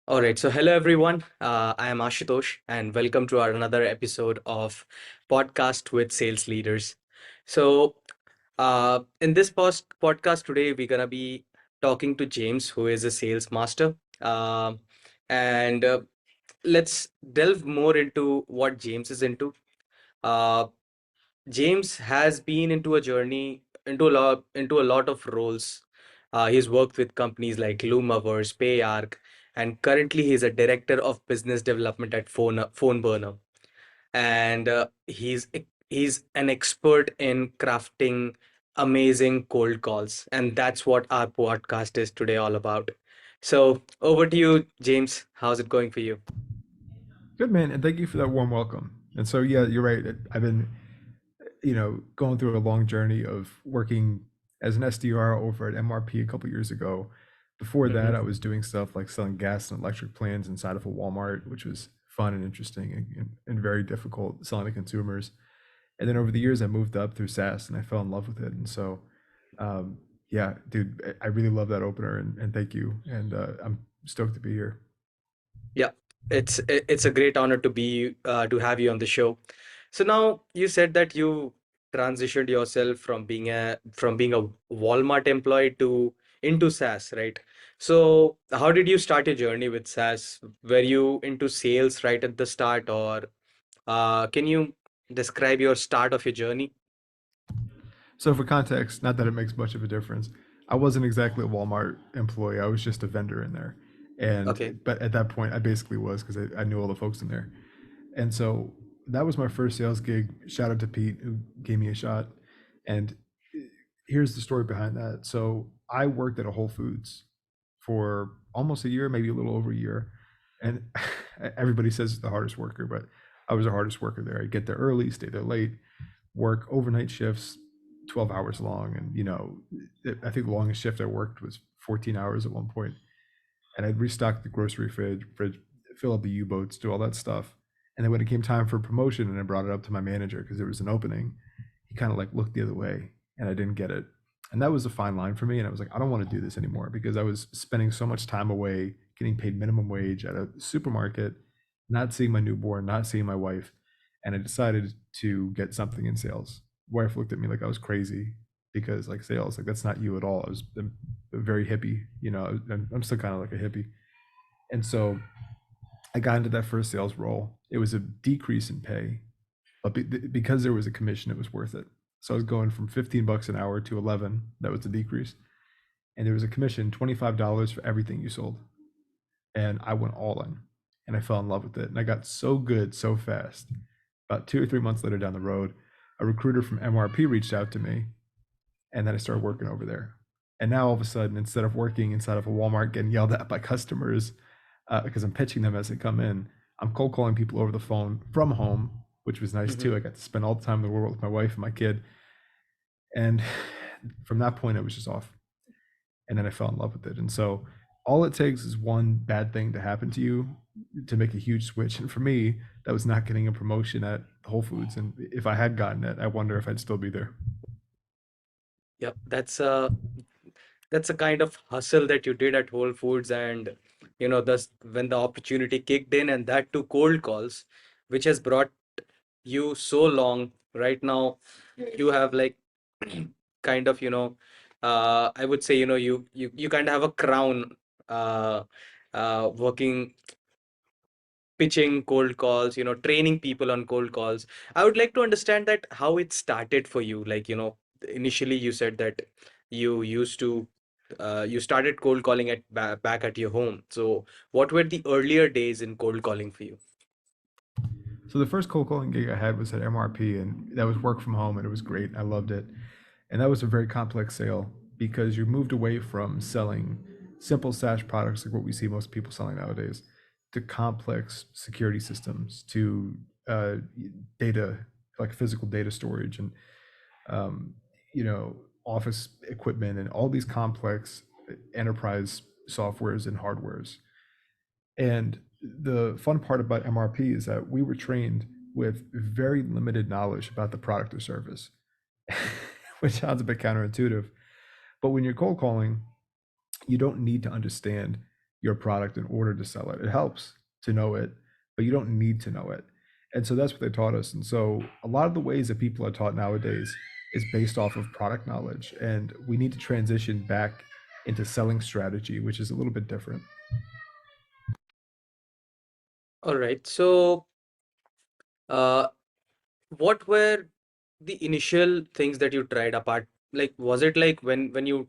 All right, so hello everyone. I am Ashutosh, and welcome to our another episode of Podcast with Sales Leaders. So, in this podcast today, we're gonna be talking to James, who is a sales master, and let's delve more into what James is into. Uh, James has been into a journey into a lot of roles. He's worked with companies like Loomavers, PayArc, and currently he's a director of business development at PhoneBurner. And he's an expert in crafting amazing cold calls, and that's what our podcast is today all about. So over to you, James. How's it going for you? Good man, and thank you for that warm welcome. And so, yeah, you're right. I've been, going through a long journey of working as an SDR over at MRP a couple years ago. Before that, I was doing stuff like selling gas and electric plans inside of a Walmart, which was fun and interesting and very difficult selling to consumers. And then over the years, I moved up through SaaS and I fell in love with it. And so, yeah, dude, I really love that opener and thank you. And I'm stoked to be here. Yeah, it's a great honor to have you on the show. So now you said that you transitioned yourself from being a Walmart employee to into SaaS, right? So how did you start your journey with SaaS? Were you into sales right at the start, or can you describe your start of your journey? So for context, not that it makes much of a difference, I wasn't exactly a Walmart employee. I was just a vendor in there. Okay. But at that point I basically was because I knew all the folks in there. And so that was my first sales gig. Shout out to Pete who gave me a shot. And here's the story behind that. So I worked at a Whole Foods for almost a year, maybe a little over a year. And everybody says it's the hardest worker, but I was the hardest worker there. I'd get there early, stay there late, work overnight shifts, 12 hours long. And, I think the longest shift I worked was 14 hours at one point. And I'd restock the grocery fridge, fill up the U-boats, do all that stuff. And then when it came time for promotion and I brought it up to my manager because there was an opening, he kind of like looked the other way and I didn't get it. And that was a fine line for me. And I was like, I don't want to do this anymore because I was spending so much time away, getting paid minimum wage at a supermarket, not seeing my newborn, not seeing my wife. And I decided to get something in sales. Wife looked at me like I was crazy because like sales, like that's not you at all. I'm very hippie, I'm still kind of like a hippie. And so I got into that first sales role. It was a decrease in pay, but because there was a commission, it was worth it. So I was going from 15 bucks an hour to 11. That was the decrease. And there was a commission, $25 for everything you sold. And I went all in and I fell in love with it. And I got so good so fast. About 2 or 3 months later down the road, a recruiter from MRP reached out to me and then I started working over there. And now all of a sudden, instead of working inside of a Walmart getting yelled at by customers because I'm pitching them as they come in, I'm cold calling people over the phone from home, which was nice Hmm. too. I got to spend all the time in the world with my wife and my kid. And from that point, I was just off. And then I fell in love with it. And so all it takes is one bad thing to happen to you to make a huge switch. And for me, that was not getting a promotion at Whole Foods. And if I had gotten it, I wonder if I'd still be there. Yep, that's a kind of hustle that you did at Whole Foods, and thus when the opportunity kicked in, and that too cold calls, which has brought you so long. Right now you have like kind of I would say you kind of have a crown, uh working, pitching cold calls, training people on cold calls. I would like to understand that how it started for you. Like, initially you said that you used to you started cold calling back at your home. So what were the earlier days in cold calling for you? So the first cold calling gig I had was at MRP, and that was work from home, and it was great. I loved it, and that was a very complex sale because you moved away from selling simple SaaS products like what we see most people selling nowadays to complex security systems, to uh, data like physical data storage and um, you know office equipment and all these complex enterprise softwares and hardwares. And the fun part about MRP is that we were trained with very limited knowledge about the product or service, which sounds a bit counterintuitive. But when you're cold calling, you don't need to understand your product in order to sell it. It helps to know it, but you don't need to know it. And so that's what they taught us. And so a lot of the ways that people are taught nowadays is based off of product knowledge. And we need to transition back into selling strategy, which is a little bit different. All right. So, uh, what were the initial things that you tried apart? Like, was it like when you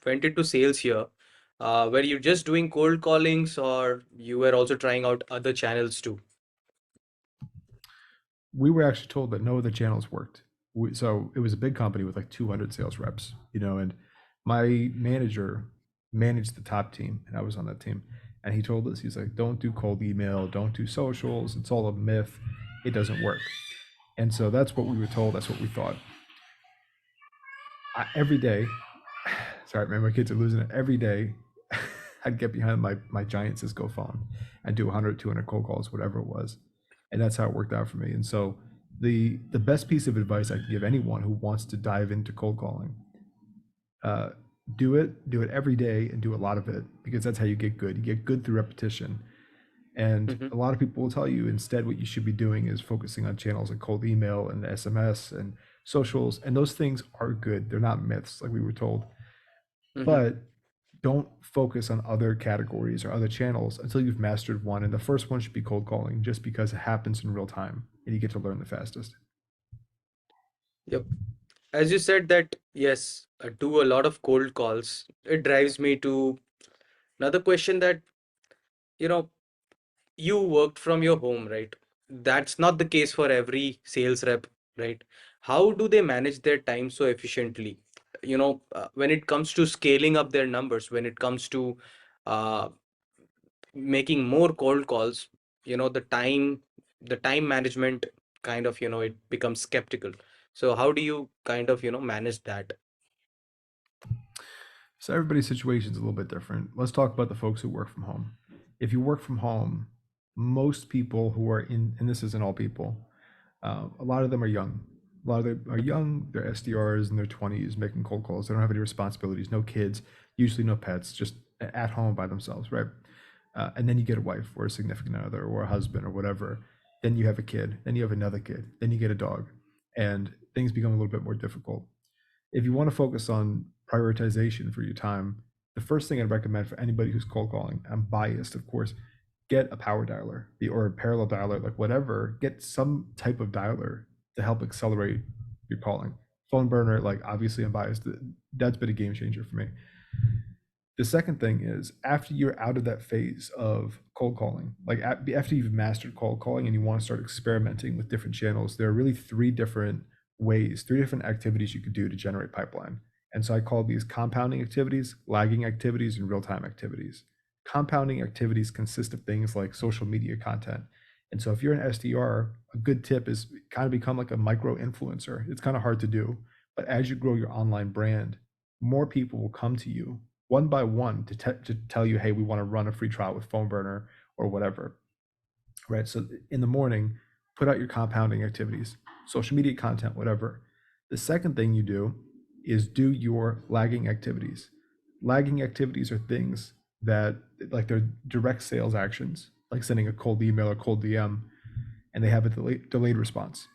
went into sales here, were you just doing cold callings, or you were also trying out other channels too? We were actually told that no other channels worked. So it was a big company with like 200 sales reps, and my manager managed the top team, and I was on that team. And he told us, he's like, don't do cold email, don't do socials. It's all a myth. It doesn't work. And so that's what we were told. That's what we thought. Every day, sorry, man, my kids are losing it. Every day, I'd get behind my giant Cisco phone and do 100, 200 cold calls, whatever it was. And that's how it worked out for me. And so the best piece of advice I can give anyone who wants to dive into cold calling, uh, do it every day and do a lot of it, because that's how you get good. You get good through repetition. And Hmm. a lot of people will tell you instead what you should be doing is focusing on channels like cold email and SMS and socials. And those things are good. They're not myths like we were told. Hmm. But don't focus on other categories or other channels until you've mastered one. And the first one should be cold calling, just because it happens in real time and you get to learn the fastest. Yep. As you said that, yes, I do a lot of cold calls. It drives me to another question that, you know, you worked from your home, right? That's not the case for every sales rep, right? How do they manage their time so efficiently? When it comes to scaling up their numbers, when it comes to uh, making more cold calls, the time management kind of, it becomes skeptical. So how do you kind of, manage that? So everybody's situation is a little bit different. Let's talk about the folks who work from home. If you work from home, most people who are in, and this isn't all people, a lot of them are young. A lot of them are young. They're SDRs in their 20s making cold calls. They don't have any responsibilities, no kids, usually no pets, just at home by themselves, right? And then you get a wife or a significant other or a husband or whatever. Then you have a kid. Then you have another kid. Then you get a dog, and things become a little bit more difficult. If you want to focus on prioritization for your time, the first thing I'd recommend for anybody who's cold calling, I'm biased, of course, get a power dialer, or a parallel dialer, like whatever. Get some type of dialer to help accelerate your calling. PhoneBurner, like obviously I'm biased. That's been a game changer for me. The second thing is, after you're out of that phase of cold calling, like after you've mastered cold calling and you want to start experimenting with different channels, there are really three different ways, three different activities you could do to generate pipeline. And so I call these compounding activities, lagging activities, and real-time activities. Compounding activities consist of things like social media content. And so if you're an SDR, a good tip is kind of become like a micro influencer. It's kind of hard to do, but as you grow your online brand, more people will come to you one by one to tell you, hey, we want to run a free trial with PhoneBurner or whatever, right? So in the morning, put out your compounding activities, social media content, whatever. The second thing you do is do your lagging activities. Lagging activities are things that, like, they're direct sales actions, like sending a cold email or cold DM, and they have a delayed response.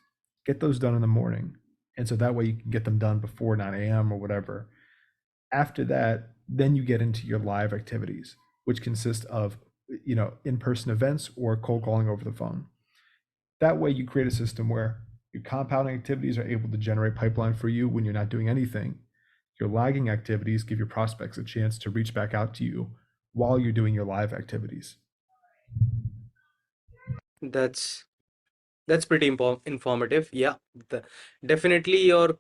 Get those done in the morning. And so that way you can get them done before 9 a.m. or whatever. After that, then you get into your live activities, which consist of, in-person events or cold calling over the phone. That way you create a system where your compounding activities are able to generate pipeline for you when you're not doing anything. Your lagging activities give your prospects a chance to reach back out to you while you're doing your live activities. That's pretty informative. Yeah, the, definitely your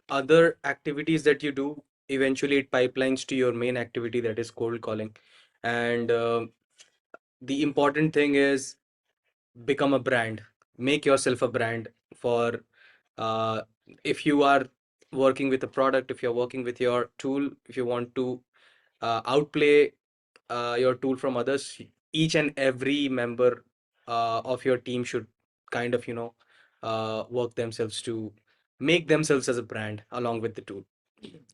other activities that you do, eventually it pipelines to your main activity, that is cold calling. And the important thing is become a brand, make yourself a brand for uh, if you are working with a product, if you're working with your tool, if you want to outplay your tool from others, each and every member of your team should kind of, work themselves to make themselves as a brand along with the tool.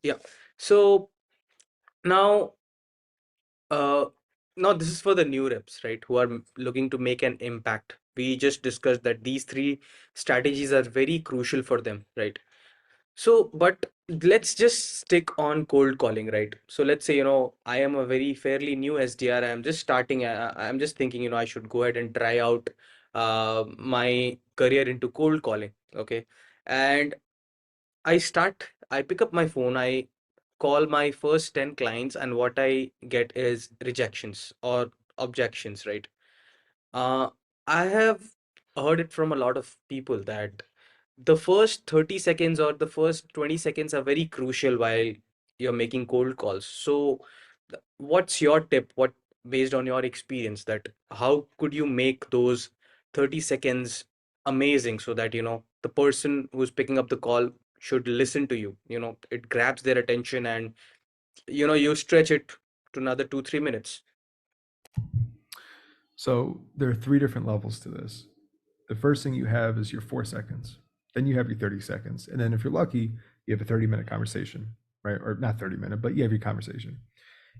Yeah. So now, uh, No, this is for the new reps, right? Who are looking to make an impact. We just discussed that these three strategies are very crucial for them, right? So, but let's just stick on cold calling, right? So let's say, I am a very fairly new SDR. I'm just starting. I'm just thinking, I should go ahead and try out my career into cold calling. Okay. And I pick up my phone, I call my first 10 clients, and what I get is rejections or objections, right? Uh, I have heard it from a lot of people that the first 30 seconds or the first 20 seconds are very crucial while you're making cold calls. So, what's your tip? What, based on your experience, that how could you make those 30 seconds amazing so that, the person who's picking up the call should listen to you? It grabs their attention and, you stretch it to another 2, 3 minutes. So there are three different levels to this. The first thing you have is your 4 seconds. Then you have your 30 seconds. And then if you're lucky, you have a 30-minute conversation, right? Or not 30-minute, but you have your conversation.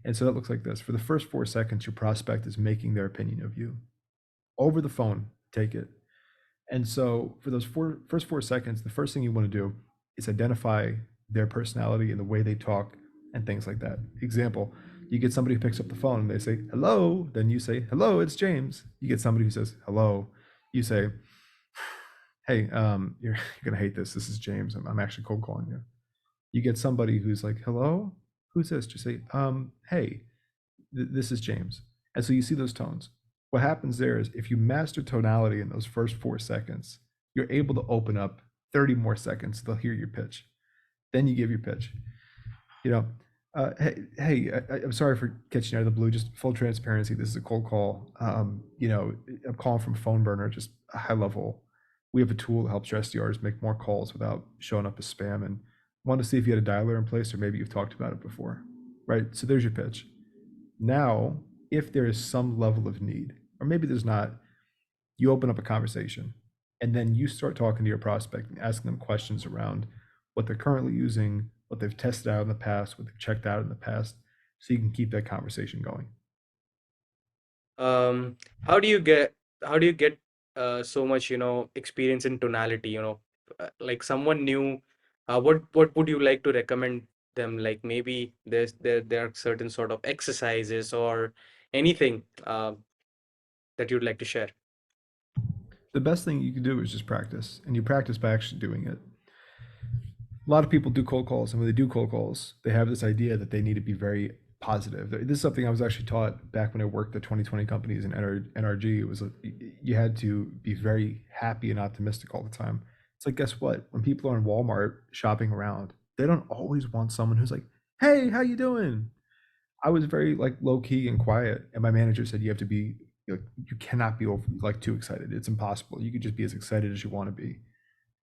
And so that looks like this. For the first 4 seconds, your prospect is making their opinion of you. Over the phone, take it. And so for those first 4 seconds, the first thing you want to do is identify their personality and the way they talk and things like that. Example, you get somebody who picks up the phone and they say, hello, then you say, hello, it's James. You get somebody who says, hello, you say, hey, you're gonna hate this. This is James. I'm actually cold calling you. You get somebody who's like, hello, who's this? Just say, hey, this is James. And so you see those tones. What happens there is if you master tonality in those first 4 seconds, you're able to open up 30 more seconds. They'll hear your pitch. Then you give your pitch. You know, I'm sorry for catching you out of the blue. Just full transparency. This is a cold call. I'm calling from PhoneBurner, just a high level. We have a tool that helps your SDRs make more calls without showing up as spam. And want to see if you had a dialer in place, or maybe you've talked about it before, right? So there's your pitch. Now, if there is some level of need, or maybe there's not, you open up a conversation and then you start talking to your prospect and asking them questions around what they're currently using, what they've tested out in the past, what they've checked out in the past, so you can keep that conversation going. Um, how do you get so much, experience in tonality, like someone new, what would you like to recommend them? Like maybe there are certain sort of exercises or anything that you'd like to share. The best thing you can do is just practice, and you practice by actually doing it. A lot of people do cold calls, and when they do cold calls, they have this idea that they need to be very positive. This is something I was actually taught back when I worked at 2020 companies in NRG. It was you had to be very happy and optimistic all the time. It's like, guess what? When people are in Walmart shopping around, they don't always want someone who's like, "Hey, how you doing?" I was very like low key and quiet, and my manager said you have to be you cannot be over, like too excited. It's impossible. You could just be as excited as you want to be.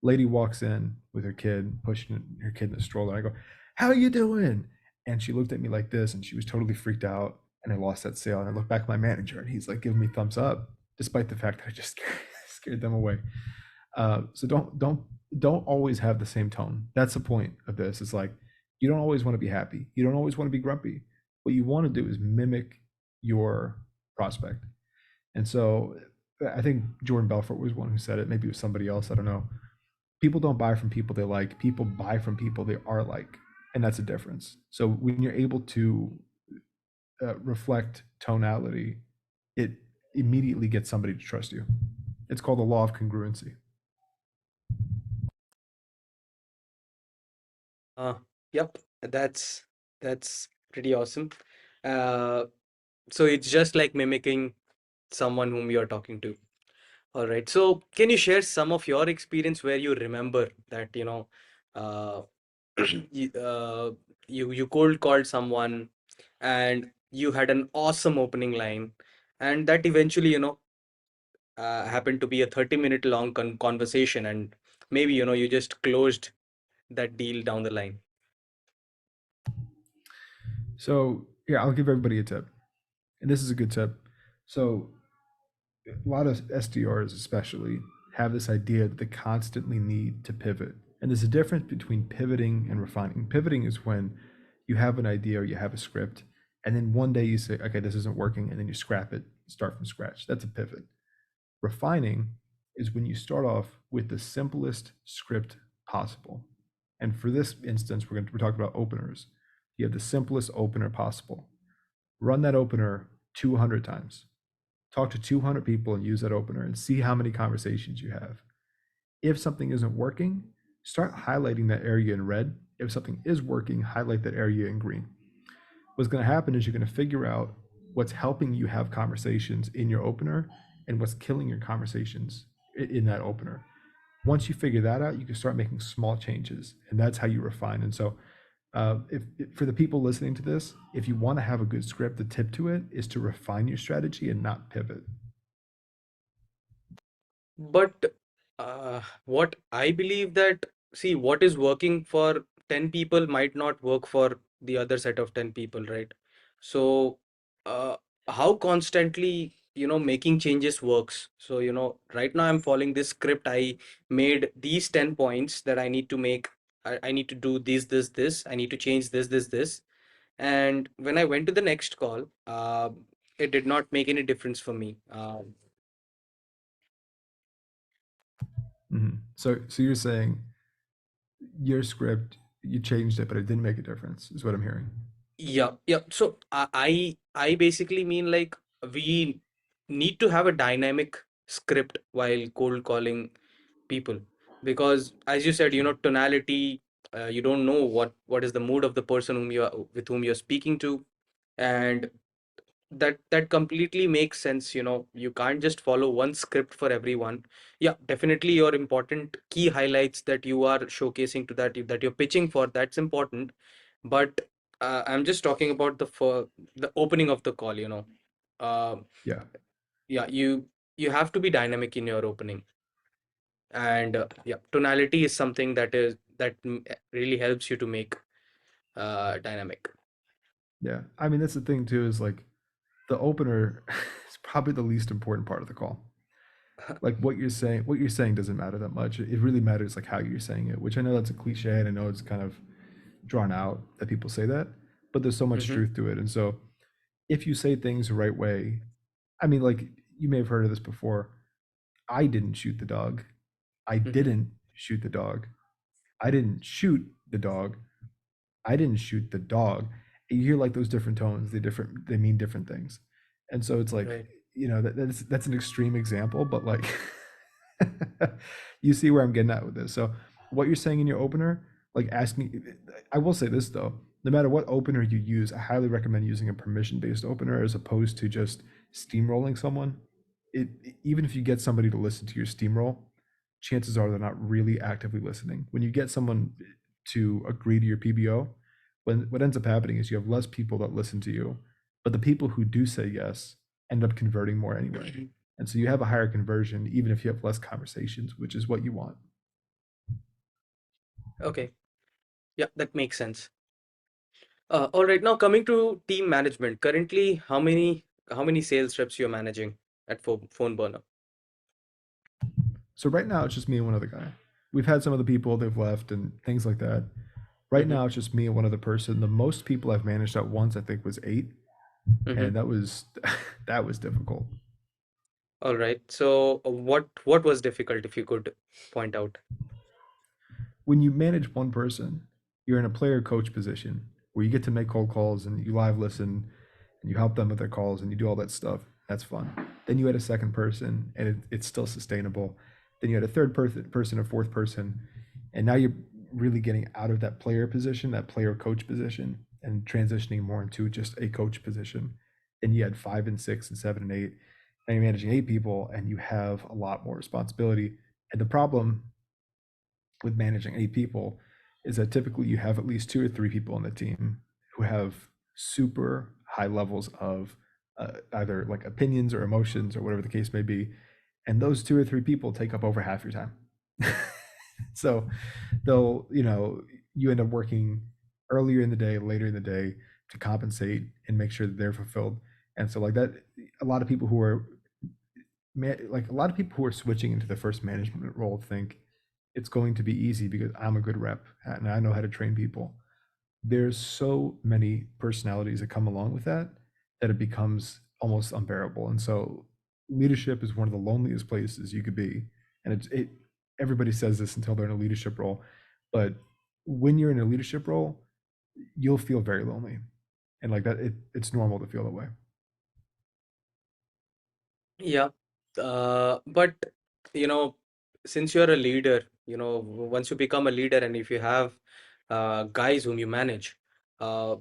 Lady walks in with her kid, pushing her kid in the stroller. I go, "How you doing?" And she looked at me like this, and she was totally freaked out. And I lost that sale. And I looked back at my manager, and he's like giving me thumbs up, despite the fact that I just scared them away. So don't always have the same tone. That's the point of this. It's like you don't always want to be happy. You don't always want to be grumpy. What you want to do is mimic your prospect. And so I think Jordan Belfort was one who said it. Maybe it was somebody else. I don't know. People don't buy from people they like. People buy from people they are like, and that's a difference. So when you're able to reflect tonality, it immediately gets somebody to trust you. It's called the law of congruency. Uh, yep, that's pretty awesome. Uh, so it's just like mimicking someone whom you're talking to. All right. So can you share some of your experience where you remember that, uh, you, you cold called someone and you had an awesome opening line, and that eventually, happened to be a 30-minute long conversation, and maybe, you just closed that deal down the line. So yeah, I'll give everybody a tip, and this is a good tip. So a lot of SDRs, especially, have this idea that they constantly need to pivot. And there's a difference between pivoting and refining. Pivoting is when you have an idea or you have a script And then one day you say, okay, this isn't working, and then you scrap it, start from scratch. That's a pivot. Refining is when you start off with the simplest script possible. And for this instance, we're talking about openers. You have the simplest opener possible. Run that opener 200 times. Talk to 200 people and use that opener and see how many conversations you have. If something isn't working, start highlighting that area in red. If something is working, highlight that area in green. What's going to happen is you're going to figure out what's helping you have conversations in your opener and what's killing your conversations in that opener. Once you figure that out, you can start making small changes, and that's how you refine. And so, if for the people listening to this, if you want to have a good script, the tip to it is to refine your strategy and not pivot. But what I believe that, see, what is working for 10 people might not work for the other set of 10 people, right? So, uh, how constantly, making changes works. So, right now I'm following this script. I made these 10 points that I need to make. I need to do this. I need to change this. And when I went to the next call, it did not make any difference for me. So you're saying your script, you changed it, but it didn't make a difference, is what I'm hearing. Yeah, yeah. So I basically mean like we need to have a dynamic script while cold calling people, because as you said, tonality, you don't know what is the mood of the person with whom you're speaking to, and that completely makes sense. You can't just follow one script for everyone. Yeah, definitely your important key highlights that you are showcasing to that you're pitching for, that's important. But I'm just talking about the opening of the call. uh, Yeah, yeah, you have to be dynamic in your opening. And yeah, tonality is something that really helps you to make dynamic. yeah. I mean, that's the thing too, is like the opener is probably the least important part of the call. Like what you're saying doesn't matter that much. It really matters like how you're saying it, which I know that's a cliche and I know it's kind of drawn out that people say that, but there's so much Hmm. truth to it. And so if you say things the right way, I mean, like you may have heard of this before. I didn't shoot the dog. I Hmm. didn't shoot the dog. I didn't shoot the dog. I didn't shoot the dog. You hear like those different tones, they mean different things. And so it's like, Right. that's an extreme example, but like you see where I'm getting at with this. So what you're saying in your opener, like ask me, I will say this though, no matter what opener you use, I highly recommend using a permission-based opener as opposed to just steamrolling someone. It Even if you get somebody to listen to your steamroll, chances are they're not really actively listening. When you get someone to agree to your PBO, what ends up happening is you have less people that listen to you, but the people who do say yes end up converting more anyway. And so you have a higher conversion, even if you have less conversations, which is what you want. Okay. Yeah, that makes sense. All right, now coming to team management. Currently, how many sales reps you're managing at PhoneBurner? So right now it's just me and one other guy. We've had some of the people they've left and things like that. Right Mm-hmm. now it's just me and one other person. The most people I've managed at once I think was 8, Mm-hmm. and that was that was difficult. All right. So, what was difficult, if you could point out? When you manage one person, you're in a player coach position where you get to make cold calls and you live listen and you help them with their calls and you do all that stuff. That's fun. Then you had a second person and it's still sustainable. Then you had a third person, a fourth person, and now you're really getting out of that player position, that player coach position, and transitioning more into just a coach position. And you had 5 and 6 and 7 and 8. Now you're managing 8 people and you have a lot more responsibility. And the problem with managing 8 people is that typically you have at least 2 or 3 people on the team who have super high levels of either like opinions or emotions or whatever the case may be, and those 2 or 3 people take up over half your time. So they'll, you end up working earlier in the day, later in the day to compensate and make sure that they're fulfilled. And so like that, a lot of people who are like a lot of people who are switching into the first management role think it's going to be easy because I'm a good rep and I know how to train people. there's so many personalities that come along with that that it becomes almost unbearable. And so leadership is one of the loneliest places you could be. And it everybody says this until they're in a leadership role, but when you're in a leadership role, you'll feel very lonely. And like that, it's normal to feel that way. Yeah. But you know, since you're a leader, once you become a leader and if you have guys whom you manage, uh,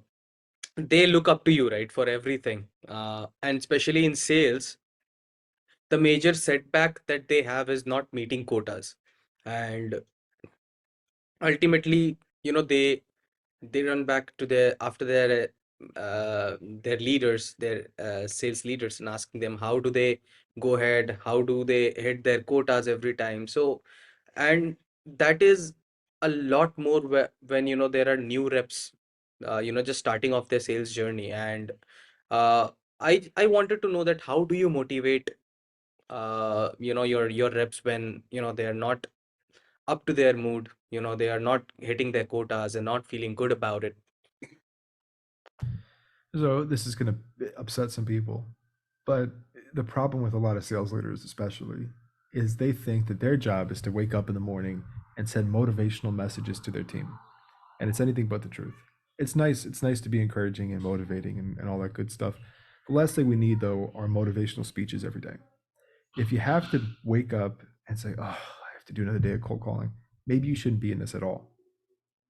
they look up to you, right, for everything. And especially in sales, the major setback that they have is not meeting quotas. And ultimately, they run back to their after their leaders, their sales leaders, and asking them how do they go ahead, how do they hit their quotas every time. So, and that is a lot more when there are new reps, just starting off their sales journey. And uh, I wanted to know that how do you motivate your reps when they are not up to their mood, they are not hitting their quotas and not feeling good about it. So this is going to upset some people, but the problem with a lot of sales leaders, especially, is they think that their job is to wake up in the morning and send motivational messages to their team, and it's anything but the truth. It's nice. It's nice to be encouraging and motivating and all that good stuff. The last thing we need, though, are motivational speeches every day. If you have to wake up and say, "Oh, I have to do another day of cold calling," maybe you shouldn't be in this at all.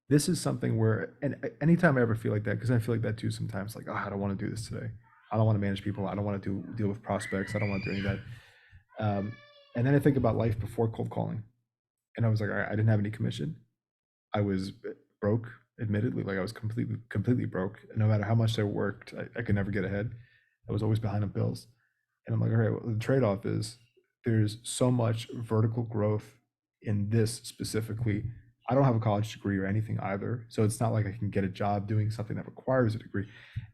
This is something where, and anytime I ever feel like that, because I feel like that too sometimes, like, oh, I don't want to do this today. I don't want to manage people. I don't want to deal with prospects. I don't want to do any of that. And then I think about life before cold calling, and I was like, all right, I didn't have any commission. I was broke, admittedly, like I was completely broke. And no matter how much I worked, I could never get ahead. I was always behind on bills. And I'm like, all right, well, the trade off is there's so much vertical growth in this specifically. I don't have a college degree or anything either. So it's not like I can get a job doing something that requires a degree.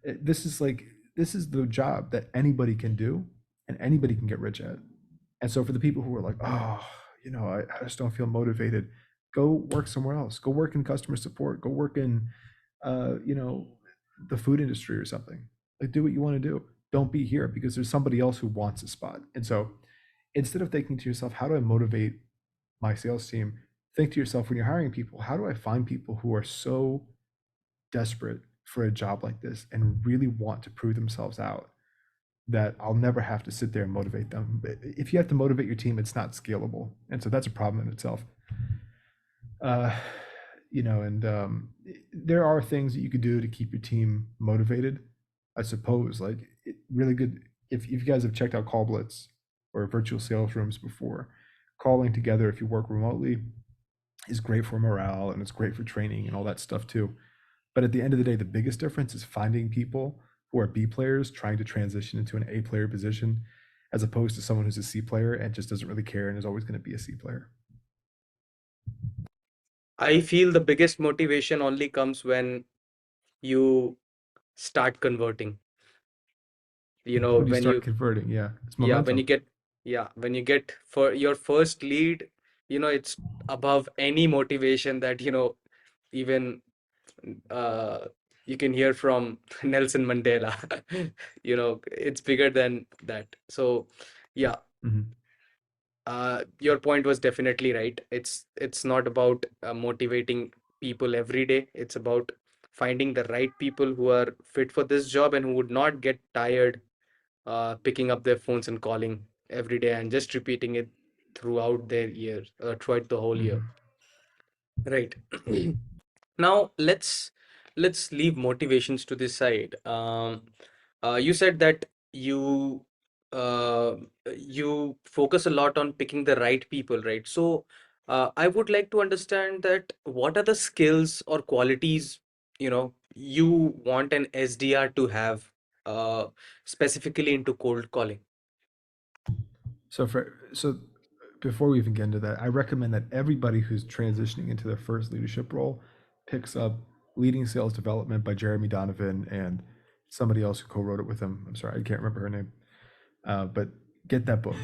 This is like, this is the job that anybody can do and anybody can get rich at. And so for the people who are like, oh, I just don't feel motivated, go work somewhere else. Go work in customer support. Go work in, uh, you know, the food industry or something. Like, do what you want to do. Don't be here because there's somebody else who wants a spot. And so instead of thinking to yourself, how do I motivate my sales team? Think to yourself when you're hiring people, how do I find people who are so desperate for a job like this and really want to prove themselves out that I'll never have to sit there and motivate them. If you have to motivate your team, it's not scalable, and so that's a problem in itself. Uh, and there are things that you could do to keep your team motivated. I suppose, like really good. If you guys have checked out Call Blitz or virtual sales rooms before, calling together if you work remotely is great for morale and it's great for training and all that stuff too. But at the end of the day, the biggest difference is finding people who are B players trying to transition into an A player position, as opposed to someone who's a C player and just doesn't really care and is always going to be a C player. I feel the biggest motivation only comes when you start converting. When you When start you converting, yeah, it's yeah, when you momentum. get yeah, when you get for your first lead, it's above any motivation that, even uh you can hear from Nelson Mandela. It's bigger than that. So yeah, Hmm. your point was definitely right. It's not about motivating people every day. It's about finding the right people who are fit for this job and who would not get tired picking up their phones and calling every day and just repeating it throughout their year, throughout the whole year. Hmm. Right. Now let's leave motivations to this side. You said that uh, you focus a lot on picking the right people, right? So I would like to understand that what are the skills or qualities you want an SDR to have specifically into cold calling. So before we even get into that, I recommend that everybody who's transitioning into their first leadership role picks up Leading Sales Development by Jeremy Donovan and somebody else who co-wrote it with him. I'm sorry, I can't remember her name. But get that book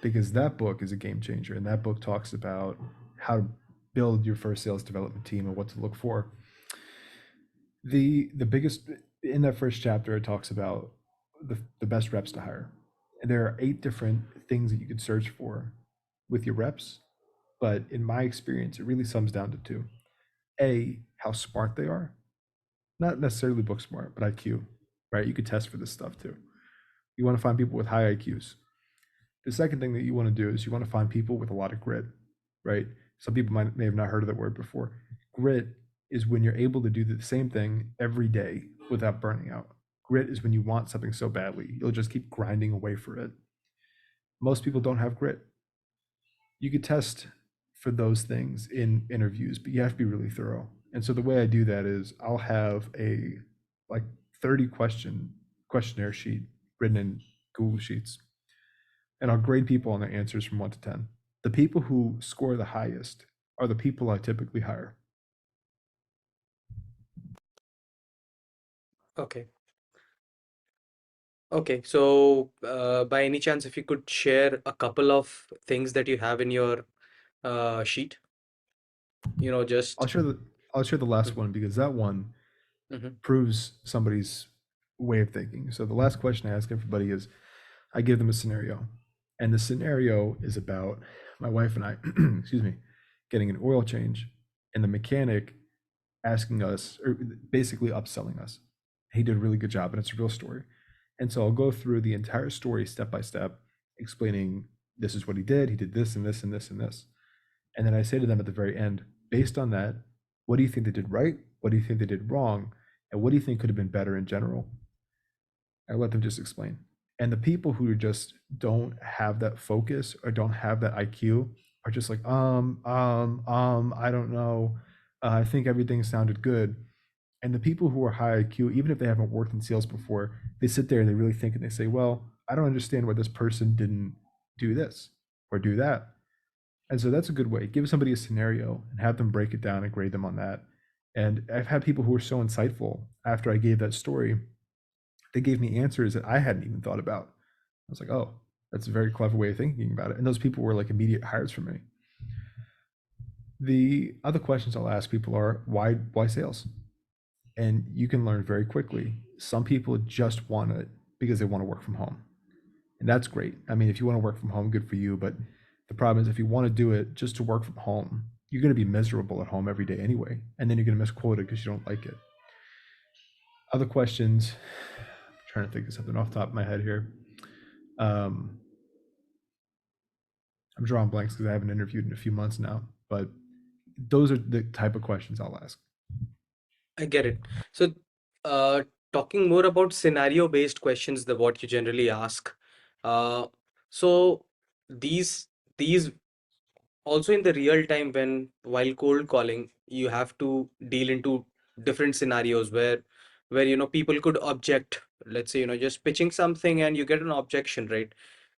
because that book is a game changer, and that book talks about how to build your first sales development team and what to look for. The biggest in that first chapter, it talks about the best reps to hire. And there are 8 different things that you could search for with your reps, but in my experience, it really sums down to two. A, how smart they are, not necessarily book smart, but IQ, right? You could test for this stuff too. You want to find people with high IQs. The second thing that you want to do is you want to find people with a lot of grit, right? Some people may have not heard of that word before. Grit is when you're able to do the same thing every day without burning out. Grit is when you want something so badly, you'll just keep grinding away for it. Most people don't have grit. You could test for those things in interviews, but you have to be really thorough. And so the way I do that is I'll have a like 30 questionnaire sheet written in Google Sheets, and I'll grade people on their answers from 1 to 10. The people who score the highest are the people I typically hire. Okay. Okay. So, by any chance, if you could share a couple of things that you have in your sheet, I'll just. share the I'll share the last Mhm, one because that one mhm. proves somebody's way of thinking. So the last question I ask everybody is I give them a scenario. And the scenario is about my wife and I, excuse me, getting an oil change and the mechanic asking us, or basically upselling us. He did a really good job and it's a real story. And so I'll go through the entire story step by step, explaining this is what he did. He did this and this and this and this. And then I say to them at the very end, based on that, what do you think they did right? What do you think they did wrong? And what do you think could have been better in general? I let them just explain. And the people who just don't have that focus or don't have that IQ are just like, I don't know. I think everything sounded good. And the people who are high IQ, even if they haven't worked in sales before, they sit there and they really think and they say, well, I don't understand why this person didn't do this or do that. And so that's a good way. Give somebody a scenario and have them break it down and grade them on that. And I've had people who were so insightful after I gave that story, they gave me answers that I hadn't even thought about. I was like, oh, that's a very clever way of thinking about it. And those people were like immediate hires for me. The other questions I'll ask people are why sales? And you can learn very quickly. Some people just want it because they want to work from home. And that's great. I mean, if you want to work from home, good for you. But the problem is if you want to do it just to work from home, you're going to be miserable at home every day anyway. And then you're going to miss quota because you don't like it. Other questions, I'm trying to think of something off the top of my head here. Um, I'm drawing blanks because I haven't interviewed in a few months now, but those are the type of questions I'll ask. I get it. So, uh, talking more about scenario-based questions, the what you generally ask. Uh, so these these also in the real time when while cold calling, you have to deal into different scenarios where people could object. Let's say just pitching something and you get an objection, right?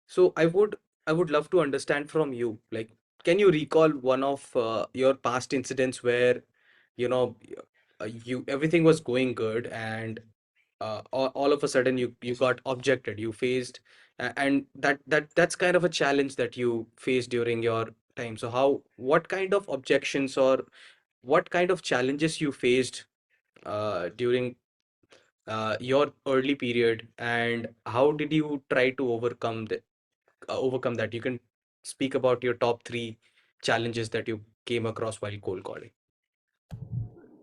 So I would love to understand from you, like, can you recall one of your past incidents where you know you everything was going good and all of a sudden you got objected, you faced and that's kind of a challenge that you faced during your time. So what kind of objections or what kind of challenges you faced during your early period, and how did you try to overcome that? You can speak about your top three challenges that you came across while cold calling.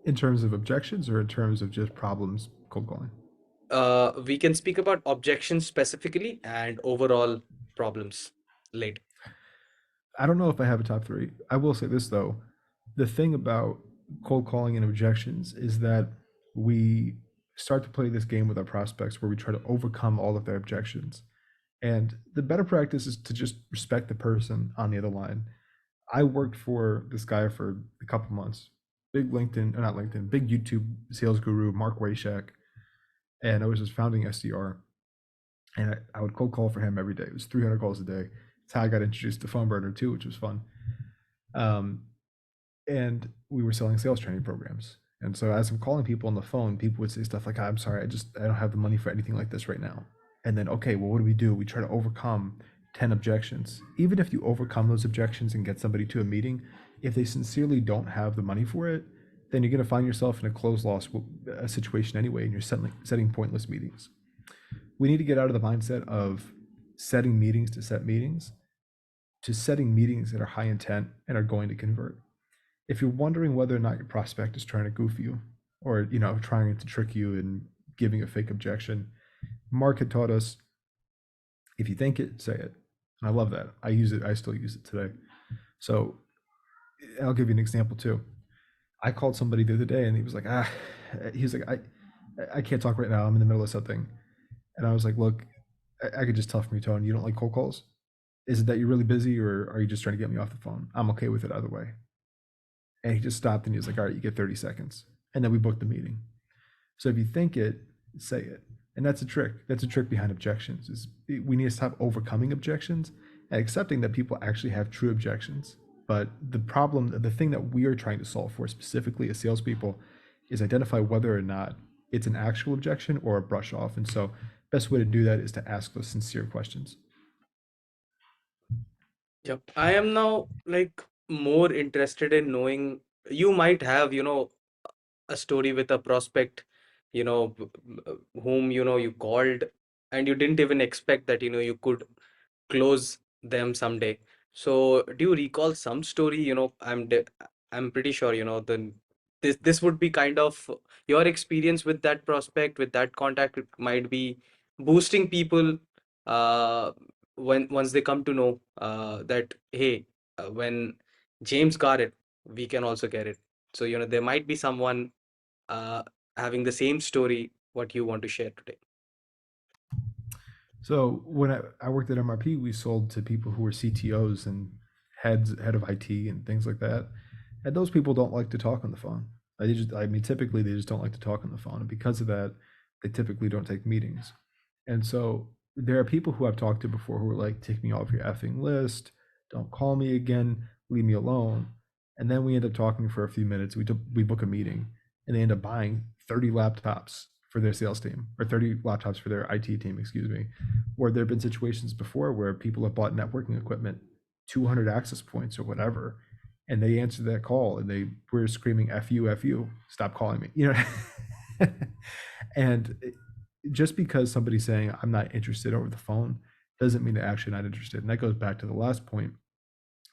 In terms of objections or in terms of just problems cold calling? We can speak about objections specifically and overall problems later. I don't know if I have a top three. I will say this though. The thing about cold calling and objections is that we start to play this game with our prospects where we try to overcome all of their objections. And the better practice is to just respect the person on the other line. I worked for this guy for a couple months. Big LinkedIn, or not LinkedIn, big YouTube sales guru, Mark Wayshak. And I was his founding SDR. And I would cold call for him every day. It was 300 calls a day. It's how I got introduced to PhoneBurner too, which was fun. Um, and we were selling sales training programs. And so as I'm calling people on the phone, people would say stuff like, I'm sorry, I don't have the money for anything like this right now. And then, okay, well, what do? We try to overcome 10 objections. Even if you overcome those objections and get somebody to a meeting, if they sincerely don't have the money for it, then you're going to find yourself in a close loss situation anyway, and you're setting pointless meetings. We need to get out of the mindset of setting meetings to set meetings to setting meetings that are high intent and are going to convert. If you're wondering whether or not your prospect is trying to goof you or trying to trick you and giving a fake objection, Mark had taught us, if you think it, say it. And I love that. I use it. I still use it today. So I'll give you an example too. I called somebody the other day and he was like, I can't talk right now. I'm in the middle of something. And I was like, look, I could just tell from your tone, you don't like cold calls. Is it that you're really busy, or are you just trying to get me off the phone? I'm okay with it either way. And he just stopped and he was like, all right, you get 30 seconds. And then we booked the meeting. So if you think it, say it. And that's a trick. That's a trick behind objections. Is we need to stop overcoming objections and accepting that people actually have true objections. But the problem, the thing that we are trying to solve for specifically as salespeople is identify whether or not it's an actual objection or a brush off. And so best way to do that is to ask those sincere questions. Yep. I am now like more interested in knowing, you might have, a story with a prospect, whom, you called and you didn't even expect that, you could close them someday. So do you recall some story? I'm pretty sure, this would be kind of your experience with that prospect, with that contact. It might be boosting people uh when once they come to know that, hey, when James got it, we can also get it. So, there might be someone uh having the same story what you want to share today. So when I worked at MRP, we sold to people who were CTOs and head of IT and things like that. And those people don't like to talk on the phone. I mean, typically they just don't like to talk on the phone, and because of that, they typically don't take meetings. And so there are people who I've talked to before who are like, "Take me off your effing list. Don't call me again. Leave me alone." And then we end up talking for a few minutes. We book a meeting, and they end up buying 30 laptops for their sales team, or 30 laptops for their IT team, excuse me. Where there have been situations before where people have bought networking equipment, 200 access points or whatever, and they answered that call and they were screaming F you, stop calling me, and just because somebody's saying I'm not interested over the phone doesn't mean they're actually not interested. And that goes back to the last point,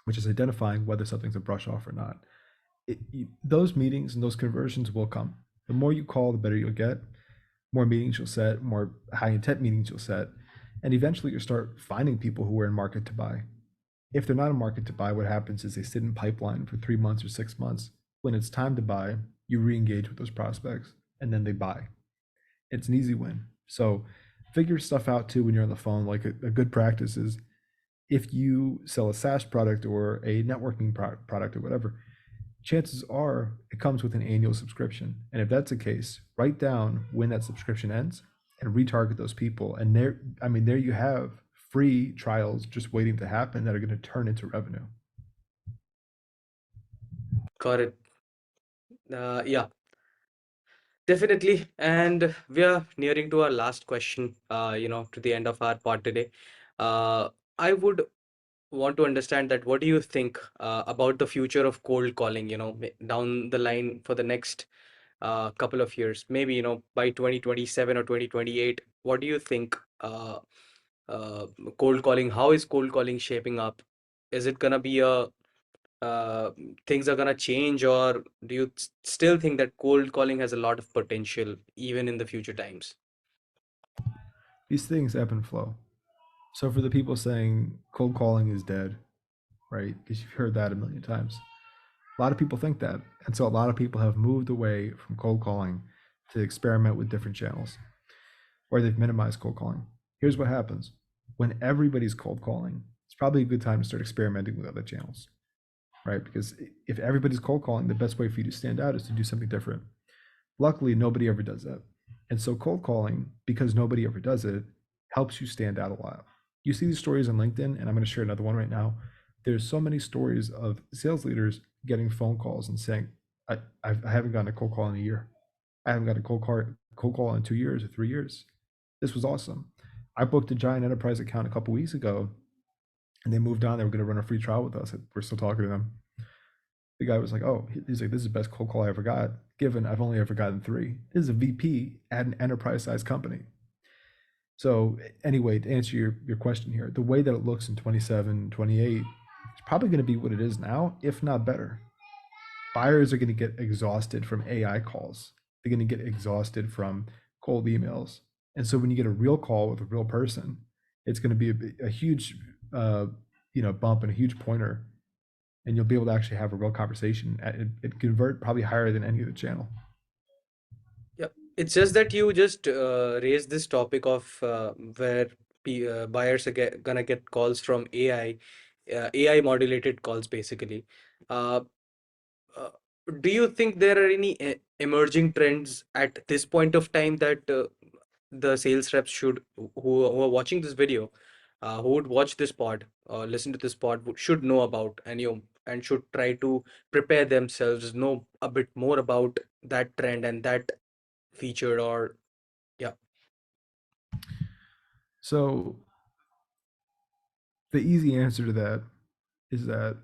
which is identifying whether something's a brush off or not. Those meetings and those conversions will come. The more you call, the better you'll get. More meetings you'll set, more high intent meetings you'll set, and eventually you'll start finding people who are in market to buy. If they're not in market to buy, what happens is they sit in pipeline for 3 months or 6 months. When it's time to buy, you re-engage with those prospects and then they buy. It's an easy win. So figure stuff out too when you're on the phone. Like a good practice is, if you sell a SaaS product or a networking product or whatever, chances are it comes with an annual subscription. And if that's the case, write down when that subscription ends and retarget those people. And there you have free trials just waiting to happen that are going to turn into revenue. Got it. Yeah, definitely. And we are nearing to our last question, to the end of our part today. I would want to understand that, what do you think about the future of cold calling, down the line for the next couple of years, maybe, by 2027 or 2028? What do you think? Uh, Cold calling, how is cold calling shaping up? Is it gonna be a uh, things are gonna change, or do you still think that cold calling has a lot of potential even in the future times? These things ebb and flow. So for the people saying cold calling is dead, right? Because you've heard that a million times. A lot of people think that. And so a lot of people have moved away from cold calling to experiment with different channels, or they've minimized cold calling. Here's what happens when everybody's cold calling, it's probably a good time to start experimenting with other channels, right? Because if everybody's cold calling, the best way for you to stand out is to do something different. Luckily, nobody ever does that. And so cold calling, because nobody ever does it, helps you stand out a lot. You see these stories on LinkedIn, and I'm going to share another one right now. There's so many stories of sales leaders getting phone calls and saying, I haven't gotten a cold call in a year. I haven't got a cold call in 2 years or 3 years. This was awesome. I booked a giant enterprise account a couple weeks ago, and they moved on. They were going to run a free trial with us. We're still talking to them. The guy was like, "Oh, he's like, this is the best cold call I ever got. Given I've only ever gotten three. This is a VP at an enterprise-sized company." So anyway, to answer your question here, the way that it looks in 27, 28, it's probably going to be what it is now, if not better. Buyers are going to get exhausted from AI calls. They're going to get exhausted from cold emails. And so when you get a real call with a real person, it's going to be a huge, uh, bump and a huge pointer, and you'll be able to actually have a real conversation. It convert probably higher than any other channel. Yeah, it's just that you just raised this topic of where buyers are gonna get calls from AI, AI modulated calls basically. Uh, uh, do you think there are any emerging trends at this point of time that the sales reps should who are watching this video, who would watch this pod or listen to this pod should know about, and and should try to prepare themselves, know a bit more about that trend and that featured or yeah. So the easy answer to that is that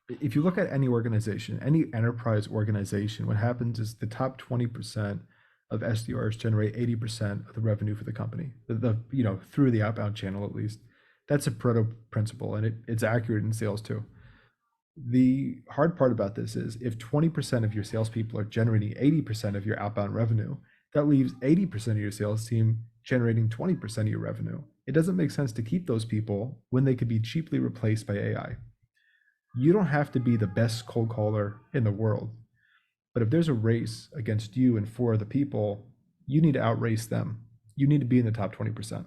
if you look at any organization, any enterprise organization, what happens is the top 20% of SDRs generate 80% of the revenue for the company, through the outbound channel at least. That's a proto principle, and it's accurate in sales too. The hard part about this is if 20% of your salespeople are generating 80% of your outbound revenue, that leaves 80% of your sales team generating 20% of your revenue. It doesn't make sense to keep those people when they could be cheaply replaced by AI. You don't have to be the best cold caller in the world, but if there's a race against you and four other people, you need to outrace them. You need to be in the top 20%.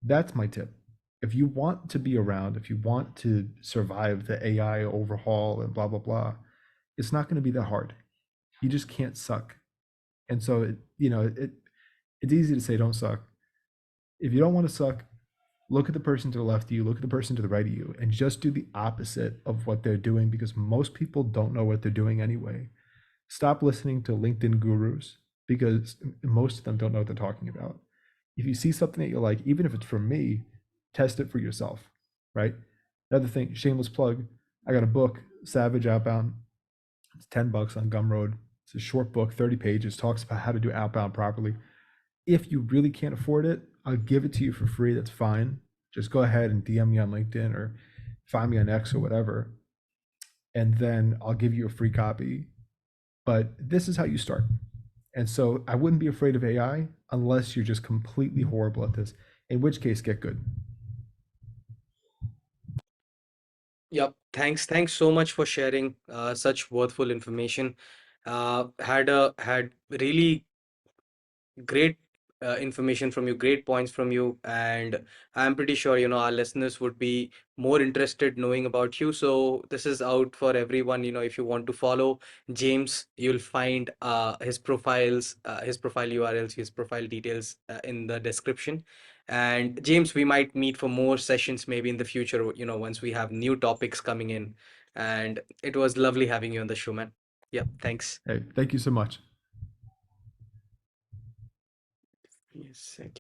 That's my tip. If you want to be around, if you want to survive the AI overhaul and blah, blah, blah, it's not going to be that hard. You just can't suck. And so, it's easy to say don't suck. If you don't want to suck, look at the person to the left of you, look at the person to the right of you, and just do the opposite of what they're doing because most people don't know what they're doing anyway. Stop listening to LinkedIn gurus because most of them don't know what they're talking about. If you see something that you like, even if it's from me, test it for yourself, right? Another thing, shameless plug, I got a book, Savage Outbound. It's $10 on Gumroad. It's a short book, 30 pages, talks about how to do outbound properly. If you really can't afford it, I'll give it to you for free. That's fine. Just go ahead and DM me on LinkedIn or find me on X or whatever. And then I'll give you a free copy. But this is how you start. And so I wouldn't be afraid of AI unless you're just completely horrible at this, in which case, get good. Yep. Thanks so much for sharing such worthful information. Had really great information from you, great points from you, and I'm pretty sure our listeners would be more interested knowing about you. So this is out for everyone. If you want to follow James, you'll find his profile URLs, his profile details in the description. And James, we might meet for more sessions maybe in the future. Once we have new topics coming in. And it was lovely having you on the show, man. Yeah, thanks. Hey, thank you so much. Yes.